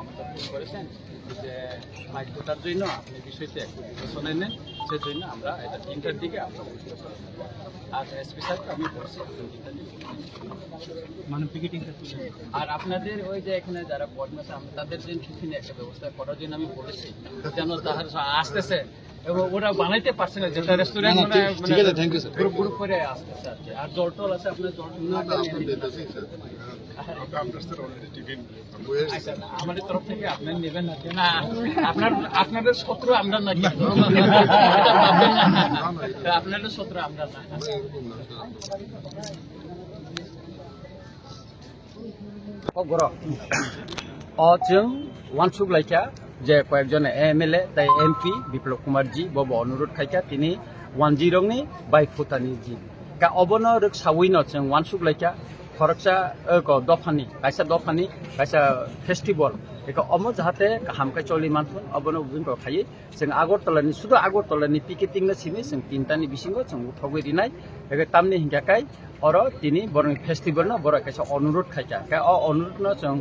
আমাকে ফোন করেছেন যে বাইক কোটার জন্য আপনি বিষয়টি একটু বিবেচনায় নেন, সেজন্য আমরা এটা 3টার দিকে আমরা আর স্পেশাল আমি বলছি মানে পিকেটিংটা আর আপনাদের ওই যে এখানে যারা বদমাস তাদের জন্য টিফিনে একটা ব্যবস্থা করার জন্য আমি বলেছি যেন তাহার আসতেছে এবং ওরা বানাইতে পারছে না যেটা রেস্টুরেন্ট গ্রুপ করে আসতেছে আর কি। আর জল টল আছে আপনার জল আমাদের তরফ থেকে আপনার নেবেন না আপনাদের শত্রু আমরা না আপনাদের শত্রু আমরা না जों वानसुक लाइका जे कयेकजन एमएलए ताई एमपी बिप्लब कुमार जी बबो अनुरोध खायका तिनि 10 नि बाइक फुटानि जी का अबनो रक सावैनो जों वानसुक लाइका खरकसा दफानि कायसा फेस्टिवल एका अमो जाहाते हामकाय चलि मानफोन अबनो बुंखौ खायो जों आगरतलानि सुदु आगरतलानि पिकेटिं न सिनि जों 3टानि बिसिंगो जों उठगै दिनाय एका तामनि हिंगाकाय और तिनी बरं फेस्टिवल न बर कायसा अनुरोध खायका का अनुरोध न जों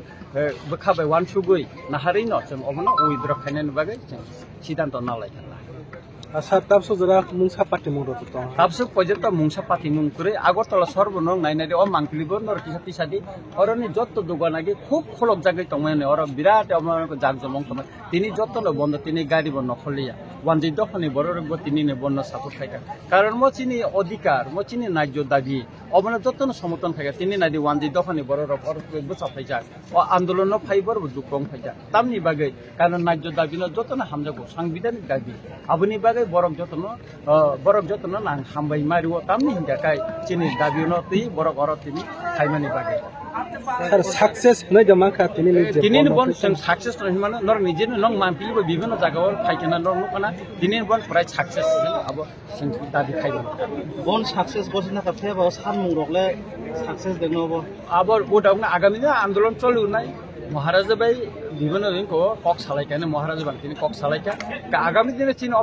बखाबाय वानसुगै नाहारै न जों अबनो उइद्र खायनानि बागै जों सिद्धांत न लायखाना Asal tapso jara mungsa pati mungro to. Tapso pojeta mungsa pati mungkure agortala sorbono nainari o mangklibo nor kisati sadi oroni jotto doganagi khub kholok jagai tongmane oro birat amako jagjomong tong tini jotto no bondo tini gari bonno kholiya wanji dokhoni bororbo tini ne bonno support khaika karon mo chini odhikar mo chini najjo dabi obona jotto no somoton khaika tini nadi wanji dokhoni bororok orko busa phaija o andolonno phaibor jukong phaija tamni bagai karon najjo dabi no jotto no hamjago সাংবিধানিক dabi abuni bagai borok jotno nang hambai mariwo tamni hingakai chini dabiuno ti borok oro tini khaimani bagai sir success noi jamaka tini bon success rahimana nor nije nong manpi bo bibino jagao phaikena nor nokana tini bon prai success abo dabi khaibo bon success bosna ka pheba sanmung rokle success denobo abo odawna agami आंदोलन चलु नाय महाराज भाई विभिन्न दिनको कक सालायकाने महाराज बांतिनि कक सालायका आगामी दिन चिन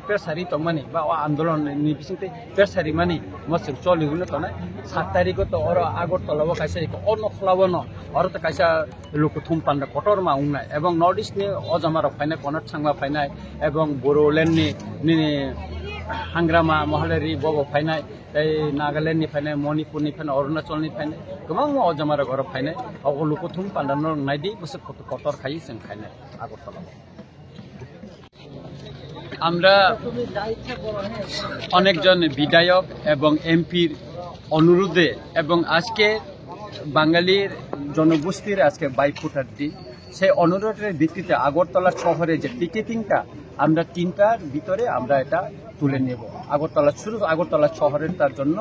प्रेसारी तमनि बा आंदोलन नि बिसिंते प्रेसारी मानि मसिम चलिगुनो तने 7 तारिख तो और आगरतलाबो कायसा अन खलाबनो और त कायसा लोकथुम पान्डा कटरमा उंनाय एवं नॉर्थ ईस्ट नि अजामार फायनाय कनट सांगमा फायनाय एवं बोरोलैंड नि हांग्रामा महलारि बबो फायनाय नागालैंड नि फायनाय मणिपुर नि फायनाय अरुणाचल नि फायनाय गोबां अजामार घर फायनाय अगो लोकथुम पान्डानो नायदि बस कटर खायि जों फायनाय आगरतला আমরা অনেকজন বিধায়ক এবং এমপির অনুরোধে এবং আজকে বাঙালির জনগোষ্ঠীর আজকে বাইক ফুটার দিন সেই অনুরোধের ভিত্তিতে আগরতলা শহরে যে টিকেটিংটা আমরা 3টার ভিতরে আমরা এটা তুলে নেব আগরতলা শুধু আগরতলা শহরের তার জন্য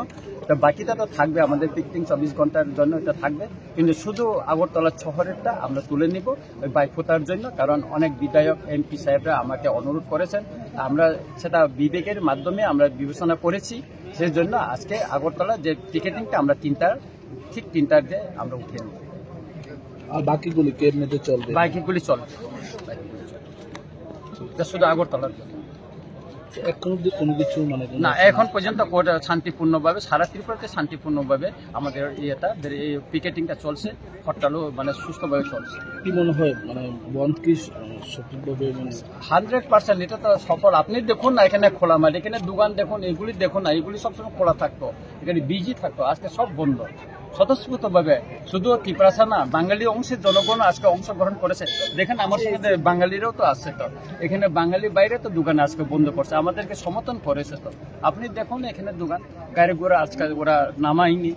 তো বাকিটা তো থাকবে আমাদের টিকেটিং 24 ঘন্টার জন্য এটা থাকবে কিন্তু শুধু আগরতলা শহরেরটা আমরা তুলে নেব ওই বাইক ফুটার জন্য কারণ অনেক বিধায়ক এমপি সাহেবরা আমাকে অনুরোধ করেছেন আমরা সেটা বিবেকের মাধ্যমে আমরা বিবেচনা করেছি সেই জন্য আজকে আগরতলা যে টিকেটিংটা আমরা ঠিক 3টার দিয়ে আমরা উঠিয়ে নেব আর বাকিগুলি কেমনে চলবে বাকিগুলি চলবে শুধু আগরতলার এখন কোনো কিছু মানে না এখন পর্যন্ত শান্তিপূর্ণভাবে সারা ত্রিপুরাতে শান্তিপূর্ণভাবে আমাদের ইয়েটা পিকেটিংটা চলছে হরতালও মানে সুস্থভাবে চলছে কি মনে হয় মানে বন্ধ কি সঠিকভাবে মানে 100% এটা তো সফল আপনি দেখুন না এখানে খোলা মাঠ এখানে দোকান দেখুন এগুলি দেখুন না এগুলি সবসময় খোলা থাকতো এখানে বিজি থাকতো আজকে সব বন্ধ স্বতঃস্ফূর্তভাবে শুধু ত্রিপুরা না বাঙালি অংশের জনগণ আজকে অংশগ্রহণ করেছে দেখেন আমার সঙ্গে বাঙালিরাও তো আছে তো এখানে বাঙালি বাইরে তো দোকান আজকে বন্ধ করছে আমাদেরকে সমর্থন করেছে তো আপনি দেখুন এখানে দোকান গাড়ি ঘোড়া আজকে ওরা নামায়নি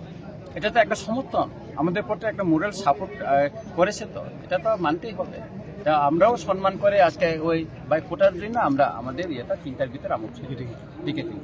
এটা তো একটা সমর্থন আমাদের প্রতি একটা মোরাল সাপোর্ট করেছে তো এটা তো মানতেই হবে আমরাও সম্মান করে আজকে ওই বাইক ফুটার জন্য আমরা আমাদের ইয়েটা 3টার ভিতরে আমরা টিকেটিং